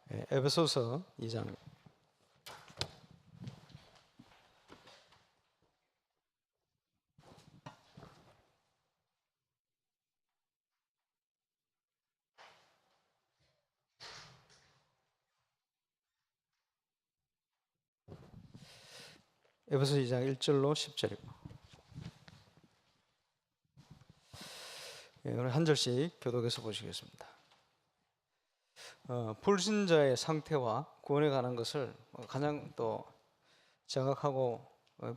에베소서 2장. 에베소 2장 1절로 10절입니다. 오늘 한 절씩 교독해서 보시겠습니다. 불신자의 상태와 구원에 관한 것을 가장 또 정확하고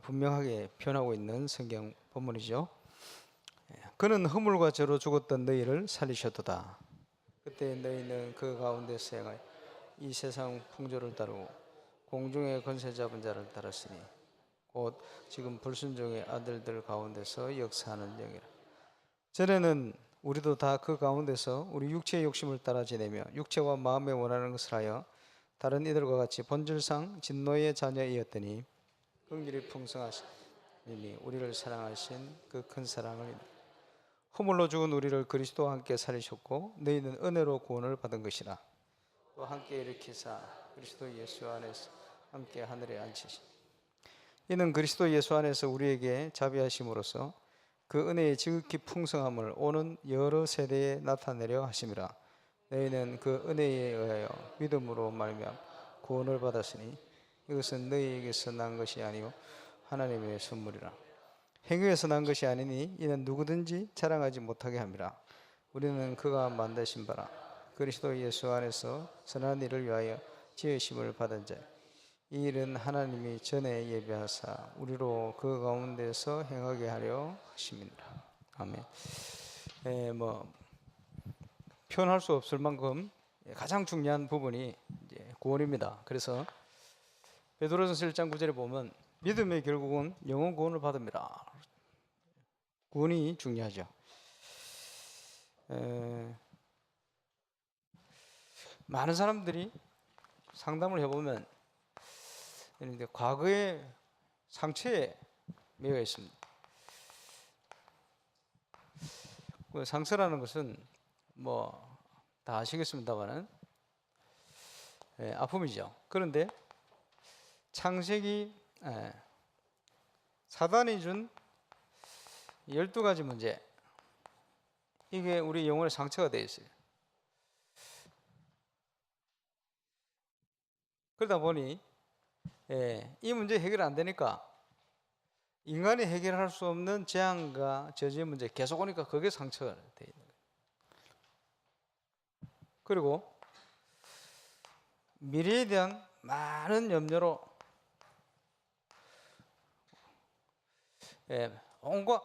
분명하게 표현하고 있는 성경 본문이죠. 그는 허물과 죄로 죽었던 너희를 살리셨도다. 그때 너희는 그 가운데서 행하여 이 세상 풍조를 따르고 공중의 권세 잡은 자를 따랐으니 곧 지금 불순종의 아들들 가운데서 역사하는 영이라. 전에는 우리도 다 그 가운데서 우리 육체의 욕심을 따라 지내며 육체와 마음에 원하는 것을 하여 다른 이들과 같이 본질상 진노의 자녀이었더니 긍휼이 풍성하신 이미 우리를 사랑하신 그 큰 사랑을 허물로 죽은 우리를 그리스도와 함께 살리셨고 너희는 은혜로 구원을 받은 것이라. 또 함께 일으키사 그리스도 예수 안에서 함께 하늘에 앉히신 이는 그리스도 예수 안에서 우리에게 자비하심으로써 그 은혜의 지극히 풍성함을 오는 여러 세대에 나타내려 하심이라. 너희는 그 은혜에 의하여 믿음으로 말미암아 구원을 받았으니 이것은 너희에게서 난 것이 아니요 하나님의 선물이라. 행위에서 난 것이 아니니 이는 누구든지 자랑하지 못하게 함이라. 우리는 그가 만드신 바라 그리스도 예수 안에서 선한 일을 위하여 지으심을 받은 자. 이 일은 하나님이 전에 예비하사 우리로 그 가운데서 행하게 하려 하심이니라. 아멘. 표현할 수 없을 만큼 가장 중요한 부분이 이제 구원입니다. 그래서 베드로전서 1장 9절에 보면 믿음의 결국은 영혼 구원을 받습니다. 구원이 중요하죠. 많은 사람들이 상담을 해보면 과거의 상처에 매여 있습니다. 그 상처라는 것은 다 아시겠습니다만은 아픔이죠. 그런데 창세기 사단이 준 12가지 문제, 이게 우리 영혼의 상처가 되어 있어요. 그러다 보니 이 문제 해결 안 되니까 인간이 해결할 수 없는 재앙과 저주의 문제 계속 오니까 그게 상처가 되어 있는 거예요. 그리고 미래에 대한 많은 염려로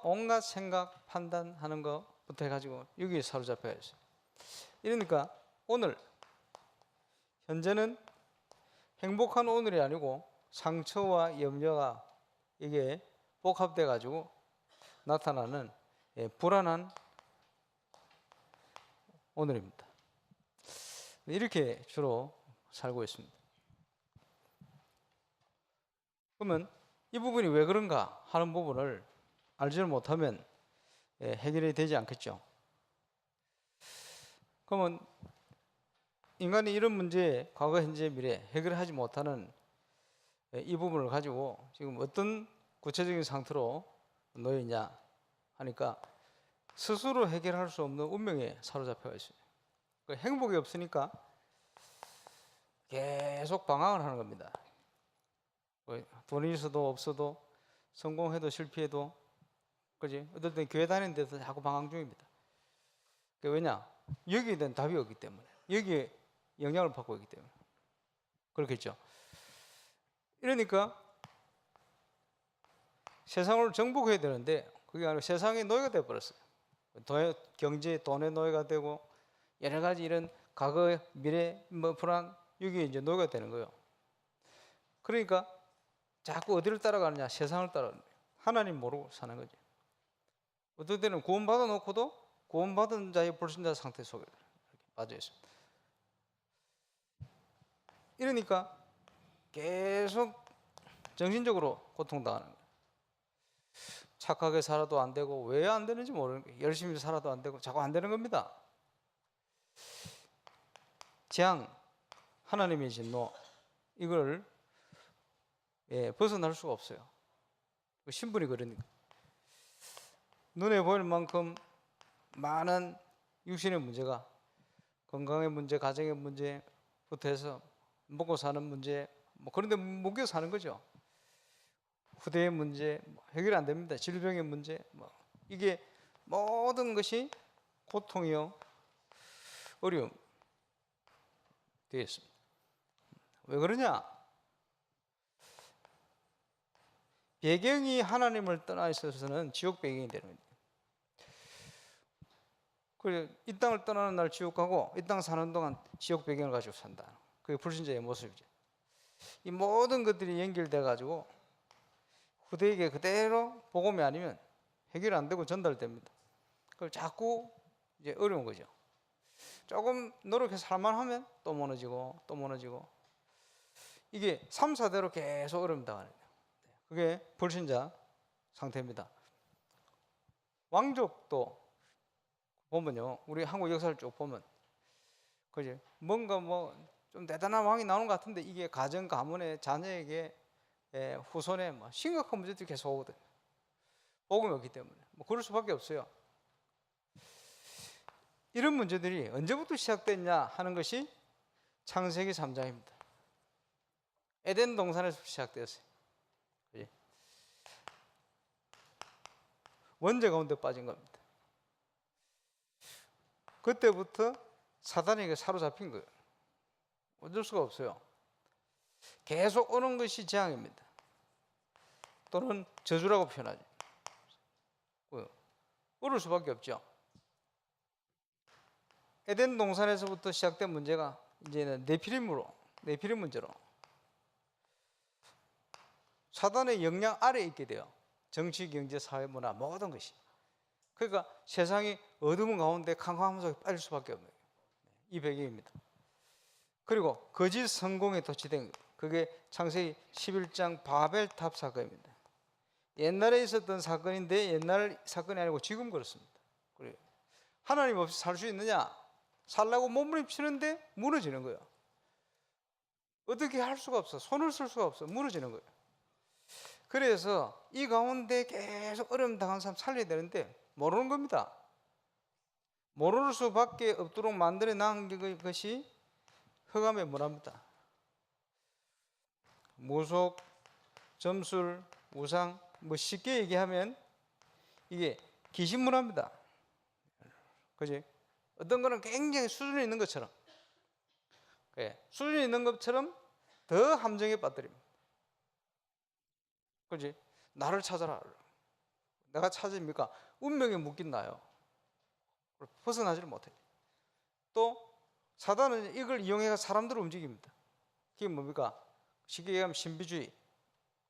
온갖 생각, 판단하는 것부터 해가지고 여기에 사로잡혀 있어요. 이러니까 오늘 현재는 행복한 오늘이 아니고 상처와 염려가 이게 복합돼 가지고 나타나는 불안한 오늘입니다. 이렇게 주로 살고 있습니다. 그러면 이 부분이 왜 그런가 하는 부분을 알지를 못하면 해결이 되지 않겠죠. 그러면 인간이 이런 문제에 과거, 현재, 미래 해결하지 못하는 이 부분을 가지고 지금 어떤 구체적인 상태로 놓여 있냐 하니까 스스로 해결할 수 없는 운명에 사로잡혀 있어요. 행복이 없으니까 계속 방황을 하는 겁니다. 돈이 있어도 없어도 성공해도 실패해도 그지? 어떨 땐 교회 다니는 데서 자꾸 방황 중입니다. 왜냐? 여기에 대한 답이 없기 때문에, 여기에 영향을 받고 있기 때문에 그렇겠죠. 이러니까 세상을 정복해야 되는데 그게 아니라 세상의 노예가 되어버렸어요. 경제, 돈의 노예가 되고 여러 가지 이런 과거, 미래, 불안, 여기에 이제 노예가 되는 거예요. 그러니까 자꾸 어디를 따라가느냐? 세상을 따라가는 거예요. 하나님 모르고 사는 거죠. 어떨 때는 구원받아 놓고도 구원받은 자의 불신자 상태 속에 이렇게 빠져 있습니다. 이러니까 계속 정신적으로 고통당하는 거예요. 착하게 살아도 안 되고 왜 안 되는지 모르는 거예요. 열심히 살아도 안 되고 자꾸 안 되는 겁니다. 재앙, 하나님의 진노 이걸 벗어날 수가 없어요. 신분이 그러니까. 눈에 보일 만큼 많은 육신의 문제가 건강의 문제, 가정의 문제부터 해서 먹고 사는 문제, 뭐 그런데 묶여 사는 거죠. 후대의 문제 해결 안 됩니다. 질병의 문제, 이게 모든 것이 고통이요 어려움 되어 있습니다. 왜 그러냐? 배경이 하나님을 떠나 있어서는 지옥 배경이 되는 거예요. 그래, 이 땅을 떠나는 날 지옥 가고 이 땅 사는 동안 지옥 배경을 가지고 산다. 그게 불신자의 모습이죠. 이 모든 것들이 연결돼 가지고 후대에게 그대로 복음이 아니면 해결 안 되고 전달됩니다. 그걸 자꾸 이제 어려운 거죠. 조금 노력해서 살만하면 또 무너지고 또 무너지고 이게 3, 4대로 계속 어렵다. 그게 불신자 상태입니다. 왕족도 보면요, 우리 한국 역사를 쭉 보면 그지 뭔가 좀 대단한 왕이 나오는 것 같은데 이게 가정 가문의 자녀에게 후손에 심각한 문제들이 계속 오거든. 복음이 없기 때문에 그럴 수밖에 없어요. 이런 문제들이 언제부터 시작됐냐 하는 것이 창세기 3장입니다. 에덴 동산에서 시작되었어요. 그치? 원죄 가운데 빠진 겁니다. 그때부터 사단에게 사로잡힌 거예요. 어쩔 수가 없어요. 계속 오는 것이 재앙입니다. 또는 저주라고 표현하죠. 어려울 수밖에 없죠. 에덴 동산에서부터 시작된 문제가 이제는 네피림 문제로 사단의 영향 아래에 있게 돼요. 정치, 경제, 사회, 문화 모든 것이. 그러니까 세상이 어두운 가운데 캄캄한 속에 빠질 수밖에 없는 거예요. 이 배경입니다. 그리고 거짓 성공에 도취된 그게 창세기 11장 바벨탑 사건입니다. 옛날에 있었던 사건인데 옛날 사건이 아니고 지금 그렇습니다. 그래요. 하나님 없이 살 수 있느냐? 살라고 몸부림치는데 무너지는 거예요. 어떻게 할 수가 없어. 손을 쓸 수가 없어. 무너지는 거예요. 그래서 이 가운데 계속 어려움 당한 사람 살려야 되는데 모르는 겁니다. 모를 수밖에 없도록 만들어 놓은 것이 흑암의 문화입니다. 무속, 점술, 우상, 쉽게 얘기하면 이게 귀신 문화입니다. 그지? 어떤 거는 굉장히 수준이 있는 것처럼, 수준이 있는 것처럼 더 함정에 빠뜨립니다. 그지? 나를 찾아라. 내가 찾으니까 운명에 묶인 나요. 벗어나지를 못해. 또 사단은 이걸 이용해서 사람들을 움직입니다. 그게 뭡니까? 쉽게 얘기하면 신비주의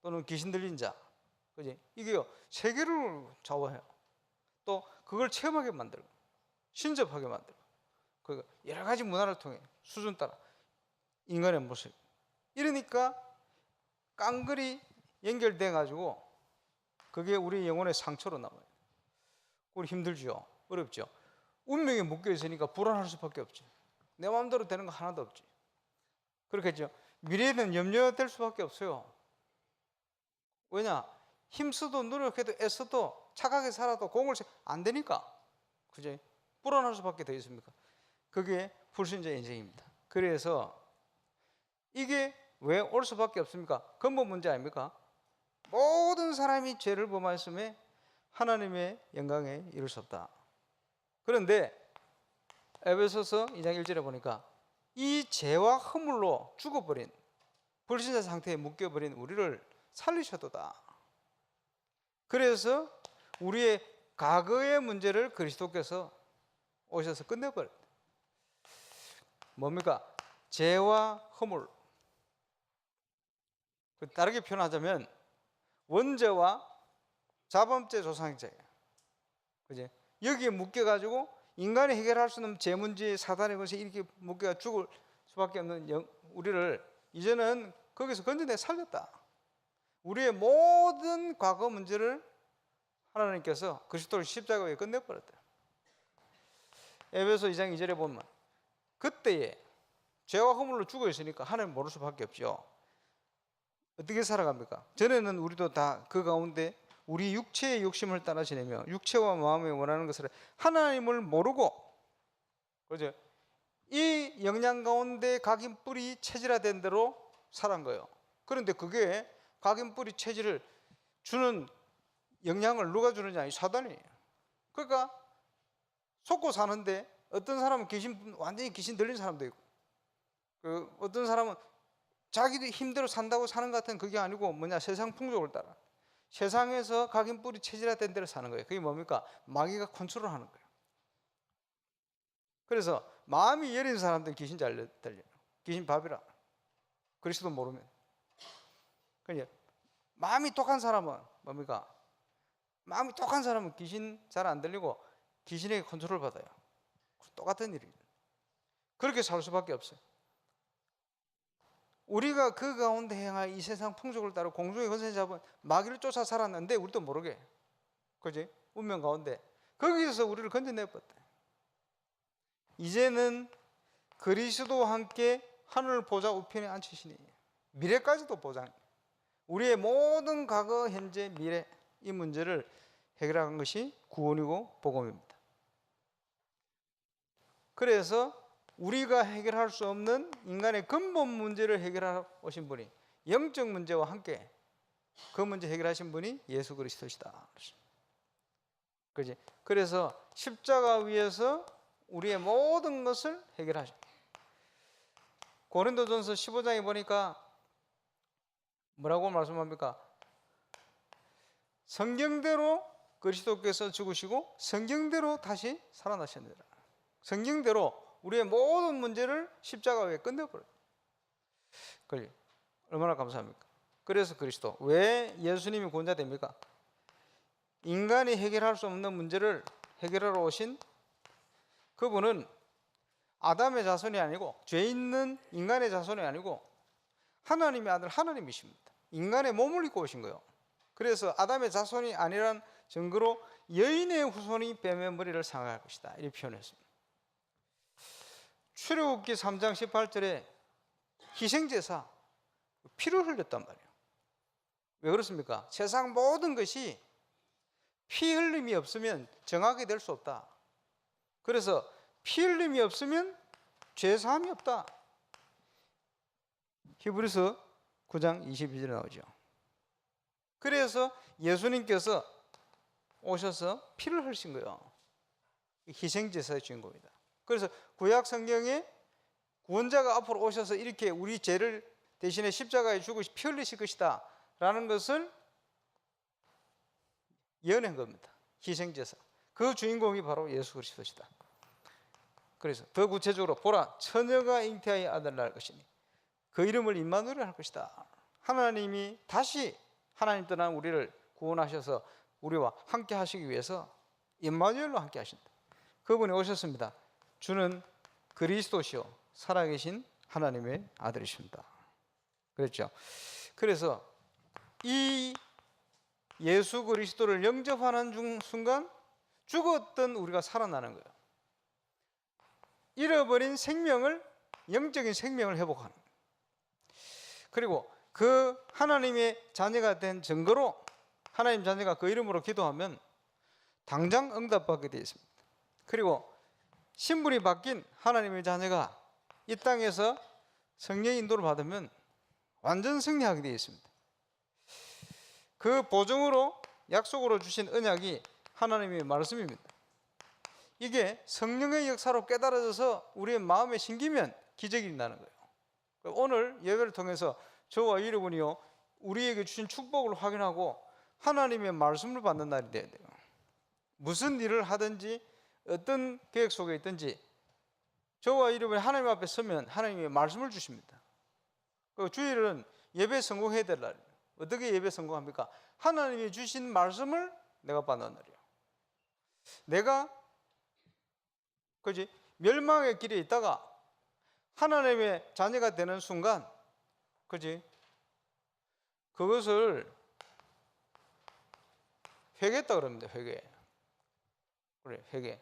또는 귀신 들린 자. 그지? 이게요, 세계를 좌우해요. 또 그걸 체험하게 만들고 신접하게 만들고 그 여러 가지 문화를 통해 수준 따라 인간의 모습. 이러니까 깡글이 연결돼 가지고 그게 우리 영혼의 상처로 남아요. 우리 힘들죠. 어렵죠. 운명에 묶여 있으니까 불안할 수밖에 없지. 내 마음대로 되는 거 하나도 없지. 그렇겠죠. 미래에 대한 염려될 수밖에 없어요. 왜냐? 힘써도 노력해도 애써도 착하게 살아도 공을 안 되니까. 그죠? 불안할 수밖에 더 있습니까? 그게 불신자의 인생입니다. 그래서 이게 왜 올 수밖에 없습니까? 근본 문제 아닙니까? 모든 사람이 죄를 범하였음에 하나님의 영광에 이를 수 없다. 그런데 에베소서 2장 1절에 보니까 이 죄와 허물로 죽어버린 불신자 상태에 묶여버린 우리를 살리셔도다. 그래서 우리의 과거의 문제를 그리스도께서 오셔서 끝내버렸다. 뭡니까? 죄와 허물. 다르게 표현하자면 원죄와 자범죄 조상죄예요. 그지? 여기에 묶여가지고 인간이 해결할 수 없는 죄 문제, 사단의 것이 이렇게 묶여 죽을 수밖에 없는 우리를 이제는 거기서 건져내 살렸다. 우리의 모든 과거 문제를 하나님께서 그리스도를 십자가에 끝내버렸다. 에베소 2장 2절에 보면 그때에 죄와 허물로 죽어 있으니까 하나님 모를 수밖에 없죠. 어떻게 살아갑니까? 전에는 우리도 다 그 가운데 우리 육체의 욕심을 따라 지내며 육체와 마음에 원하는 것을 하나님을 모르고, 그죠? 이 영양 가운데 각인 뿌리 체질화된 대로 살아간 거예요. 그런데 그게 각인 뿌리 체질을 주는 영향을 누가 주느냐? 이 사단이에요. 그러니까 속고 사는데 어떤 사람은 완전히 귀신 들린 사람도 있고, 어떤 사람은 자기도 힘대로 산다고 사는 것 같은 그게 아니고 뭐냐? 세상 풍속을 따라 세상에서 각인 뿌리 체질화된 대로 사는 거예요. 그게 뭡니까? 마귀가 컨트롤하는 거예요. 그래서 마음이 여린 사람들은 귀신 잘 들려요. 귀신 밥이라. 그리스도 모르면. 그냥 마음이 똑한 사람은 뭡니까? 마음이 똑한 사람은 귀신 잘 안 들리고 귀신에게 컨트롤 받아요. 똑같은 일이에요. 그렇게 살 수밖에 없어요. 우리가 그 가운데 행할 이 세상 풍속을 따라 공중의 권세 잡은 마귀를 쫓아 살았는데 우리도 모르게, 그지? 운명 가운데 거기서 우리를 건져내버렸다. 이제는 그리스도와 함께 하늘 보좌 우편에 앉히시니 미래까지도 보장. 우리의 모든 과거, 현재, 미래 이 문제를 해결한 것이 구원이고 복음입니다. 그래서 우리가 해결할 수 없는 인간의 근본 문제를 해결하러 오신 분이, 영적 문제와 함께 그 문제 해결하신 분이 예수 그리스도시다. 그지? 그래서 십자가 위에서 우리의 모든 것을 해결하셔. 고린도전서 15장에 보니까 뭐라고 말씀합니까? 성경대로 그리스도께서 죽으시고 성경대로 다시 살아나셨느니라. 성경대로 우리의 모든 문제를 십자가 위에 끝내버려요. 얼마나 감사합니까? 그래서 그리스도, 왜 예수님이 구원자 됩니까? 인간이 해결할 수 없는 문제를 해결하러 오신 그분은 아담의 자손이 아니고, 죄 있는 인간의 자손이 아니고 하나님의 아들 하나님이십니다. 인간의 몸을 입고 오신 거예요. 그래서 아담의 자손이 아니란 증거로 여인의 후손이 뱀의 머리를 상할 것이다, 이렇게 표현했습니다. 출애굽기 3장 18절에 희생제사, 피를 흘렸단 말이에요. 왜 그렇습니까? 세상 모든 것이 피 흘림이 없으면 정하게 될 수 없다. 그래서 피 흘림이 없으면 죄사함이 없다. 히브리서 9장 22절에 나오죠. 그래서 예수님께서 오셔서 피를 흘리신 거예요. 희생제사의 주인공이다. 그래서 구약 성경에 구원자가 앞으로 오셔서 이렇게 우리 죄를 대신에 십자가에 죽으시 피 흘리실 것이다 라는 것을 예언한 겁니다. 희생제사. 그 주인공이 바로 예수 그리스도시다. 그래서 더 구체적으로, 보라, 처녀가 잉태하여 아들을 낳을 것이니 그 이름을 임마누엘 할 것이다. 하나님이 다시 하나님 떠난 우리를 구원하셔서 우리와 함께 하시기 위해서 임마누엘로 함께 하신다. 그분이 오셨습니다. 주는 그리스도시요 살아계신 하나님의 아들이십니다. 그렇죠? 그래서 이 예수 그리스도를 영접하는 순간 죽었던 우리가 살아나는 거예요. 잃어버린 생명을, 영적인 생명을 회복하는 거예요. 그리고 그 하나님의 자녀가 된 증거로 하나님 자녀가 그 이름으로 기도하면 당장 응답받게 되어 있습니다. 그리고 신분이 바뀐 하나님의 자녀가 이 땅에서 성령의 인도를 받으면 완전 승리하게 되어 있습니다. 그 보증으로 약속으로 주신 언약이 하나님의 말씀입니다. 이게 성령의 역사로 깨달아져서 우리의 마음에 심기면 기적이 나는 거예요. 오늘 예배를 통해서 저와 여러분이요 우리에게 주신 축복을 확인하고 하나님의 말씀을 받는 날이 되어야 돼요. 무슨 일을 하든지 어떤 계획 속에 있든지 저와 여러분이 하나님 앞에 서면 하나님의 말씀을 주십니다. 그 주일은 예배 성공해야 될 날이에요. 어떻게 예배 성공합니까? 하나님이 주신 말씀을 내가 받는 날이에요. 내가 그지 멸망의 길에 있다가 하나님의 자녀가 되는 순간, 그지 그것을 회개했다 그럽니다. 회개. 그래, 회개.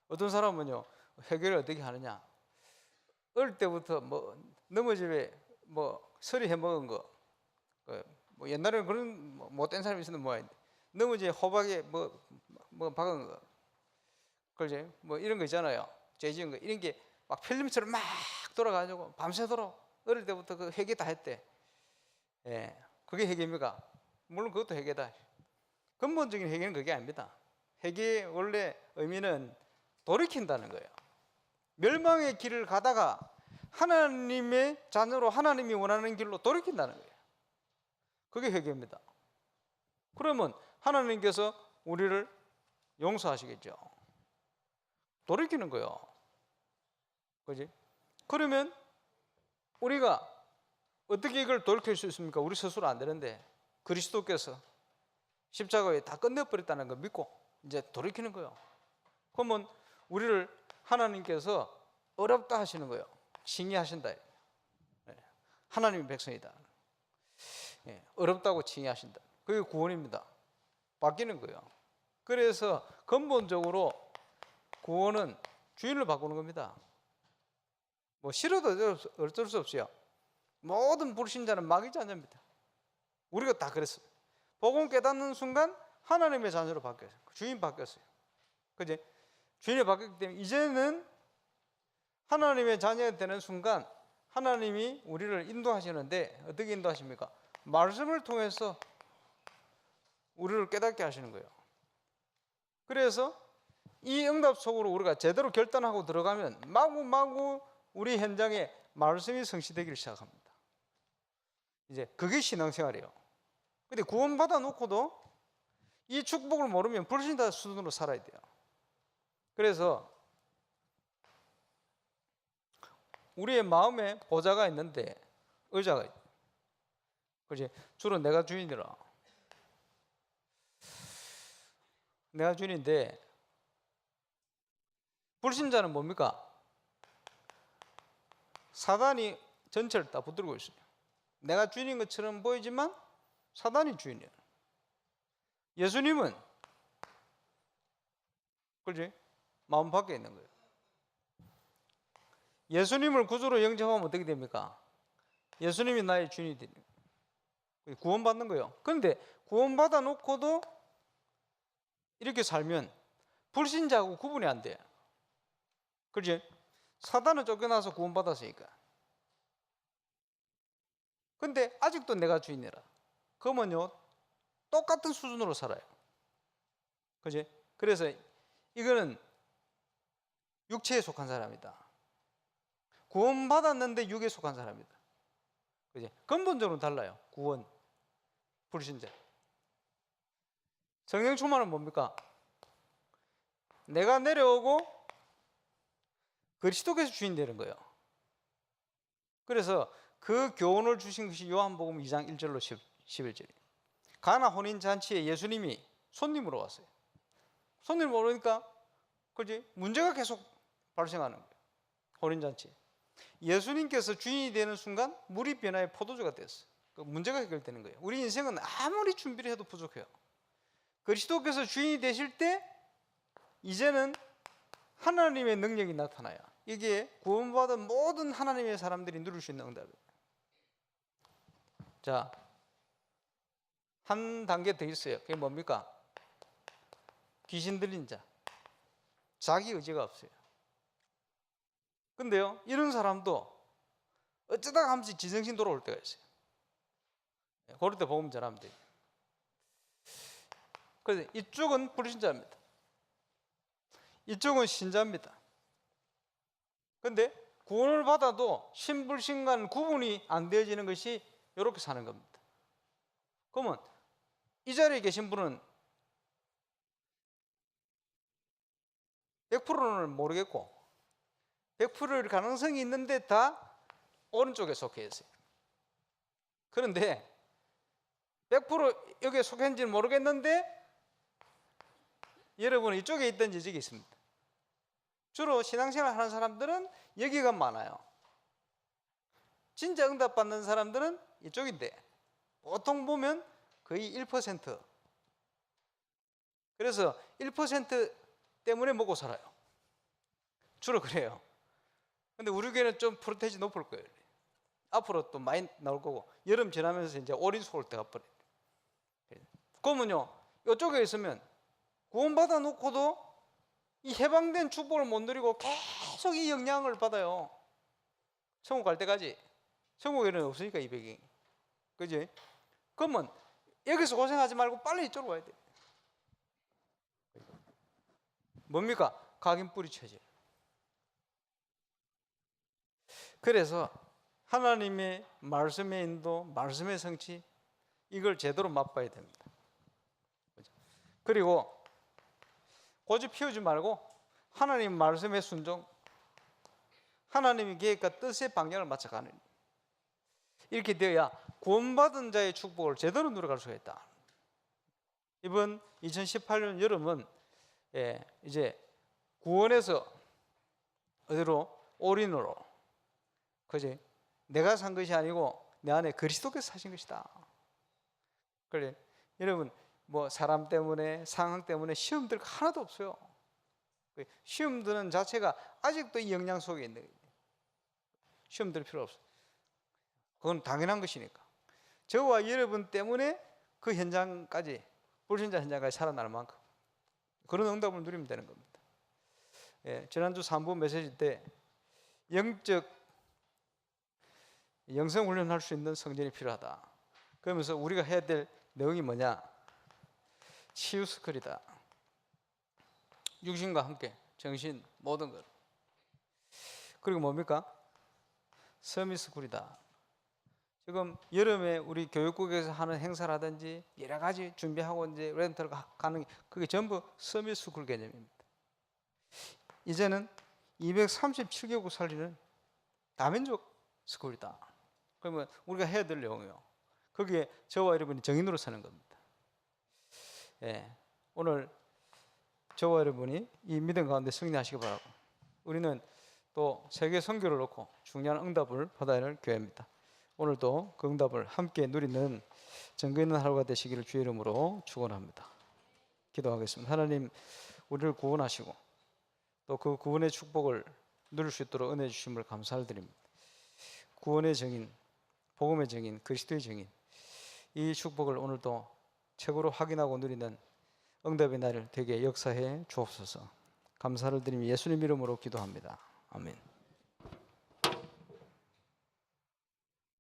어떤 사람은요 회개를 어떻게 하느냐? 어릴 때부터 뭐 넘어집에 뭐 서리 해 먹은 거, 뭐 옛날에는 그런 뭐 못된 사람이 있었는데 뭐 넘어지에 호박에 뭐 박은 거, 그지? 뭐 이런 거 있잖아요. 죄 지은 거 이런 게 막 필름처럼 막 돌아가지고 밤새도록 어릴 때부터 그 회개 다 했대. 예, 그게 회개입니까? 물론 그것도 회개다. 근본적인 회개는 그게 아닙니다. 회개의 원래 의미는 돌이킨다는 거예요. 멸망의 길을 가다가 하나님의 자녀로 하나님이 원하는 길로 돌이킨다는 거예요. 그게 회개입니다. 그러면 하나님께서 우리를 용서하시겠죠. 돌이키는 거예요. 그지? 그러면 우리가 어떻게 이걸 돌이킬 수 있습니까? 우리 스스로 안 되는데 그리스도께서 십자가에 다 끝내버렸다는 걸 믿고 이제 돌이키는 거예요. 그러면 우리를 하나님께서 어렵다 하시는 거예요. 징의하신다. 하나님의 백성이다. 어렵다고 징의하신다. 그게 구원입니다. 바뀌는 거예요. 그래서 근본적으로 구원은 주인을 바꾸는 겁니다. 뭐 싫어도 어쩔 수 없어요. 모든 불신자는 마귀 자녀입니다. 우리가 다 그랬어요. 복음 깨닫는 순간 하나님의 자녀로 바뀌었어요. 주인 바뀌었어요. 그지? 주인이 바뀌었기 때문에 이제는 하나님의 자녀가 되는 순간 하나님이 우리를 인도하시는데 어떻게 인도하십니까? 말씀을 통해서 우리를 깨닫게 하시는 거예요. 그래서 이 응답 속으로 우리가 제대로 결단하고 들어가면 마구마구 우리 현장에 말씀이 성취되기를 시작합니다. 이제 그게 신앙생활이에요. 근데 구원받아 놓고도 이 축복을 모르면 불신자 수준으로 살아야 돼요. 그래서 우리의 마음에 보좌가 있는데 의자가 있어요. 그렇지? 주로 내가 주인이라. 내가 주인인데 불신자는 뭡니까? 사단이 전체를 다 붙들고 있어요. 내가 주인인 것처럼 보이지만 사단이 주인이에요. 예수님은 그렇지? 마음 밖에 있는 거예요. 예수님을 구주로 영접하면 어떻게 됩니까? 예수님이 나의 주인이 되는 거예요. 구원받는 거예요. 그런데 구원받아 놓고도 이렇게 살면 불신자하고 구분이 안 돼요. 그렇지? 사단은 쫓겨나서 구원받았으니까. 근데 아직도 내가 주인이라. 그러면요, 똑같은 수준으로 살아요. 그지? 그래서 이거는 육체에 속한 사람이다. 구원받았는데 육에 속한 사람이다. 그지? 근본적으로 달라요. 구원, 불신자. 성령 충만은 뭡니까? 내가 내려오고 그리스도께서 주인 되는 거예요. 그래서 그 교훈을 주신 것이 요한복음 2장 1절로 11절이에요. 가나 혼인잔치에 예수님이 손님으로 왔어요. 손님으로 오니까 그렇지? 문제가 계속 발생하는 거예요. 혼인잔치에. 예수님께서 주인이 되는 순간 물이 변화해 포도주가 됐어요. 문제가 해결되는 거예요. 우리 인생은 아무리 준비를 해도 부족해요. 그리스도께서 주인이 되실 때 이제는 하나님의 능력이 나타나요. 이게 구원받은 모든 하나님의 사람들이 누릴 수 있는 응답이에요. 자, 한 단계 더 있어요. 그게 뭡니까? 귀신 들린 자. 자기 의지가 없어요. 근데요, 이런 사람도 어쩌다가 한 번씩 지정신 돌아올 때가 있어요. 그럴 때 복음 전하면 돼요. 그래서 이쪽은 불신자입니다. 이쪽은 신자입니다. 근데 구원을 받아도 신불신과는 구분이 안 되어지는 것이 이렇게 사는 겁니다. 그러면 이 자리에 계신 분은 100%는 모르겠고 100%일 가능성이 있는데 다 오른쪽에 속해 있어요. 그런데 100% 여기에 속했는지는 모르겠는데 여러분은 이쪽에 있든지 이쪽에 있습니다. 주로 신앙생활 하는 사람들은 여기가 많아요. 진짜 응답받는 사람들은 이쪽인데 보통 보면 거의 1%. 그래서 1% 때문에 먹고 살아요. 주로 그래요. 근데 우리 교회는 좀 프로테이지 높을 거예요. 앞으로 또 많이 나올 거고, 여름 지나면서 이제 어린 속을 때가 버려요. 그러면요, 이쪽에 있으면 구원받아 놓고도 이 해방된 축복을 못 누리고 계속 이 영향을 받아요. 천국 갈 때까지. 천국에는 없으니까 이 배경이. 그지? 그러면 여기서 고생하지 말고 빨리 이쪽으로 와야 돼. 뭡니까? 각인 뿌리 체질. 그래서 하나님의 말씀의 인도, 말씀의 성취, 이걸 제대로 맛봐야 됩니다. 그리고 고집 피우지 말고 하나님 말씀의 순종, 하나님의 계획과 뜻의 방향을 맞춰가는, 이렇게 되어야 구원받은 자의 축복을 제대로 누려갈 수가 있다. 이번 2018년 여름은 이제 구원에서 어디로? 올인으로. 그지? 내가 산 것이 아니고 내 안에 그리스도께서 사신 것이다. 그래, 여러분, 뭐 사람 때문에, 상황 때문에 시험들 하나도 없어요. 시험 드는 자체가 아직도 이 영향 속에 있는 거예요. 시험 들 필요 없어. 그건 당연한 것이니까. 저와 여러분 때문에 그 현장까지, 불신자 현장까지 살아날 만큼 그런 응답을 누리면 되는 겁니다. 지난주 3부 메시지 때 영성 훈련할 수 있는 성전이 필요하다. 그러면서 우리가 해야 될 내용이 뭐냐? 치유 스쿨이다. 육신과 함께 정신 모든 것. 그리고 뭡니까? 서밋 스쿨이다. 지금 여름에 우리 교육국에서 하는 행사라든지 여러 가지 준비하고 이제 렌터를 가는, 그게 전부 서밋 스쿨 개념입니다. 이제는 237개국 살리는 다민족 스쿨이다. 그러면 우리가 해야 될 내용이요. 거기에 저와 여러분이 정인으로 사는 겁니다. 오늘 저와 여러분이 이 믿음 가운데 승리하시기 바라고, 우리는 또 세계 선교를 놓고 중요한 응답을 받아야 할 교회입니다. 오늘도 그 응답을 함께 누리는 증거 있는 하루가 되시기를 주의 이름으로 축원합니다. 기도하겠습니다. 하나님, 우리를 구원하시고 또 그 구원의 축복을 누릴 수 있도록 은혜 주심을 감사를 드립니다. 구원의 증인, 복음의 증인, 그리스도의 증인, 이 축복을 오늘도 최고로 확인하고 누리는 응답의 날을 되게 역사해 주옵소서. 감사를 드리며 예수님 이름으로 기도합니다. 아멘.